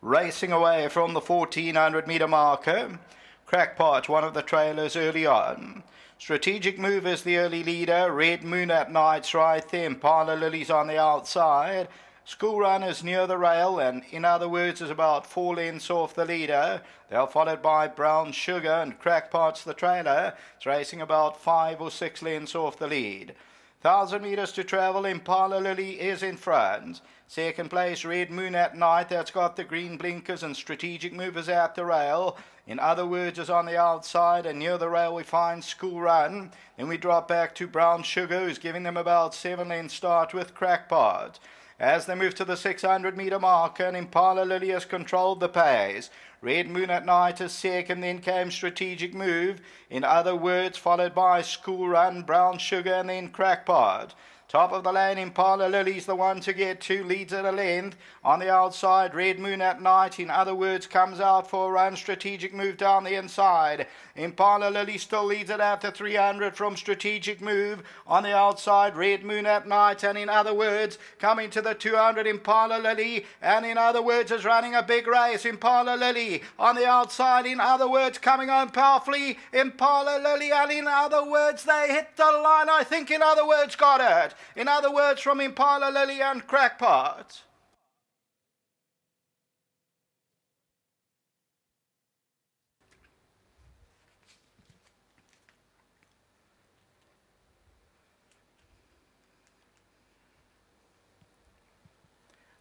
racing away from the 1400 metre marker. Crackpot, one of the trailers early on. Strategic Move is the early leader. Red Moon at Night's right there. Impala Lily's on the outside. School Run is near the rail, and in other words is about 4 lengths off the leader. They're followed by Brown Sugar, and Crackpot's the trailer. It's racing about 5 or 6 lengths off the lead. 1,000 metres to travel. Impala Lily is in front. Second place, Red Moon at Night. That's got the green blinkers, and Strategic Movers at the rail. In other words, is on the outside, and near the rail we find School Run. Then we drop back to Brown Sugar, who's giving them about 7 lengths start with Crackpot. As they move to the 600 metre marker, and Impala Lily has controlled the pace. Red Moon at Night is second, then came Strategic Move. In other words, followed by School Run, Brown Sugar, and then Crackpot. Top of the lane, Impala Lily's the one to get to, leads at a length. On the outside, Red Moon at Night, in other words, comes out for a run. Strategic Move down the inside. Impala Lily still leads it out to 300 from Strategic Move. On the outside, Red Moon at Night, and in other words, coming to the 200, Impala Lily, and in other words, is running a big race. Impala Lily on the outside, in other words, coming on powerfully. Impala Lily, and in other words, they hit the line. I think in other words, got it. In other words, from Impala Lily and Crackpot.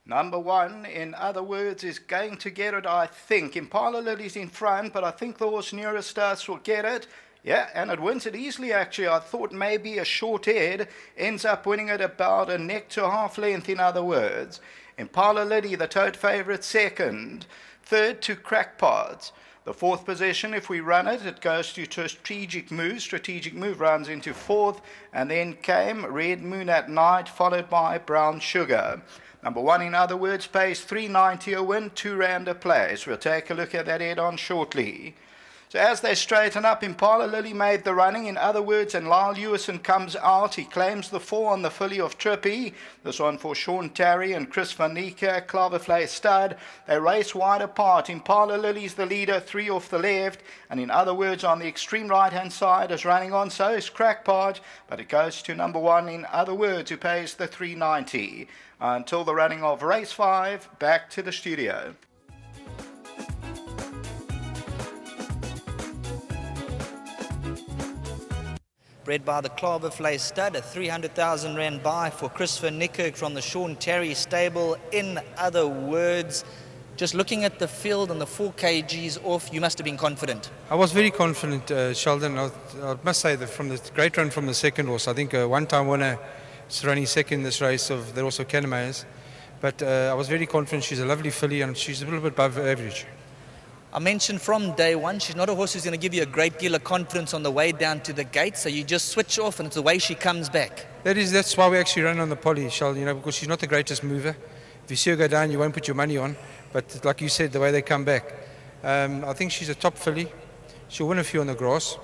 Number 1, in other words, is going to get it, I think. Impala Lily's in front, but I think the horse nearest us will get it. Yeah, and it wins it easily, actually. I thought maybe a short head ends up winning it about a neck to half length, in other words. Impala Lily, the tote favourite, second. Third to Crackpot. The fourth position, if we run it, it goes to Strategic Move. Strategic Move runs into fourth, and then came Red Moon at Night, followed by Brown Sugar. Number 1, in other words, pays 390 a win, 2 rand a place. We'll take a look at that head-on shortly. So as they straighten up, Impala Lily made the running, in other words, and Lyle Lewison comes out. He claims the 4 on the filly of Trippy. This one for Sean Tarry and Chris Van Niekerk, Cloverflay Stud. They race wide apart. Impala Lily's the leader, 3 off the left. And in other words, on the extreme right-hand side is running on, so is Crackpot. But it goes to number 1, in other words, who pays the 390. Until the running of race 5, back to the studio. Bred by the Cloverflay Stud, a 300,000 rand buy for Chris Van Niekerk from the Sean Tarry stable. In other words, just looking at the field and the 4 kgs off, you must have been confident. I was very confident, Sheldon. I must say that from the great run from the second horse, I think a one-time winner is running second in this race of the horse of Canamayas. But I was very confident. She's a lovely filly, and she's a little bit above average. I mentioned from day one, she's not a horse who's going to give you a great deal of confidence on the way down to the gate, so you just switch off and it's the way she comes back. That's why we actually run on the poly, Sheldon, because she's not the greatest mover. If you see her go down, you won't put your money on, but like you said, the way they come back. I think she's a top filly. She'll win a few on the grass,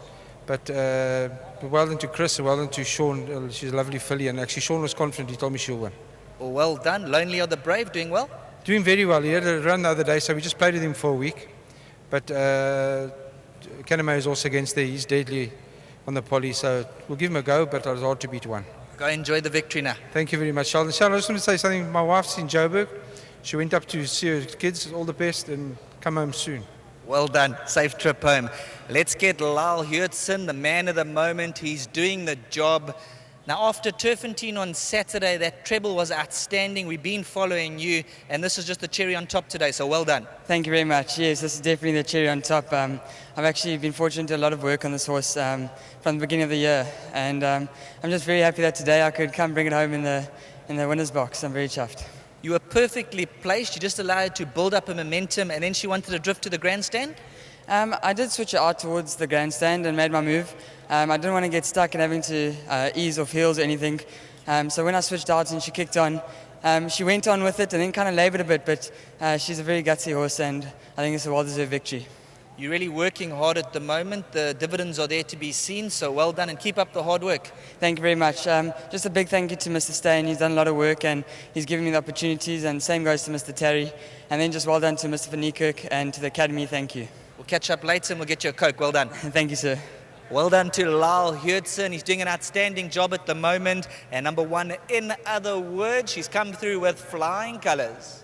but well done to Chris and well done to Sean. She's a lovely filly, and actually Sean was confident. He told me she'll win. Well done. Lonely are the Brave, doing well? Doing very well. He had a run the other day, so we just played with him for a week. But Canamay is also against there. He's deadly on the poly, so we'll give him a go, but it was hard to beat one. Go enjoy the victory now. Thank you very much, Sheldon. Sheldon, I just want to say something. My wife's in Joburg. She went up to see her kids. All the best, and come home soon. Well done. Safe trip home. Let's get Lyle Hurtson, the man of the moment. He's doing the job. Now, after Turfentine on Saturday, that treble was outstanding. We've been following you, and this is just the cherry on top today, so well done. Thank you very much. Yes, this is definitely the cherry on top. I've actually been fortunate to do a lot of work on this horse from the beginning of the year, and I'm just very happy that today I could come bring it home in the winner's box. I'm very chuffed. You were perfectly placed. You just allowed her to build up a momentum, and then she wanted to drift to the grandstand? I did switch it out towards the grandstand and made my move. I didn't want to get stuck in having to ease off heels or anything. So when I switched out and she kicked on, she went on with it and then kind of laboured a bit, but she's a very gutsy horse, and I think it's a well-deserved victory. You're really working hard at the moment. The dividends are there to be seen, so well done and keep up the hard work. Thank you very much. Just a big thank you to Mr. Steyn. He's done a lot of work and he's given me the opportunities, and same goes to Mr. Terry. And then just well done to Mr. Van Niekerk and to the Academy. Thank you. We'll catch up later and we'll get you a Coke. Well done. Thank you, sir. Well done to Lyle Hurtson. He's doing an outstanding job at the moment. And number one, in other words, she's come through with flying colours.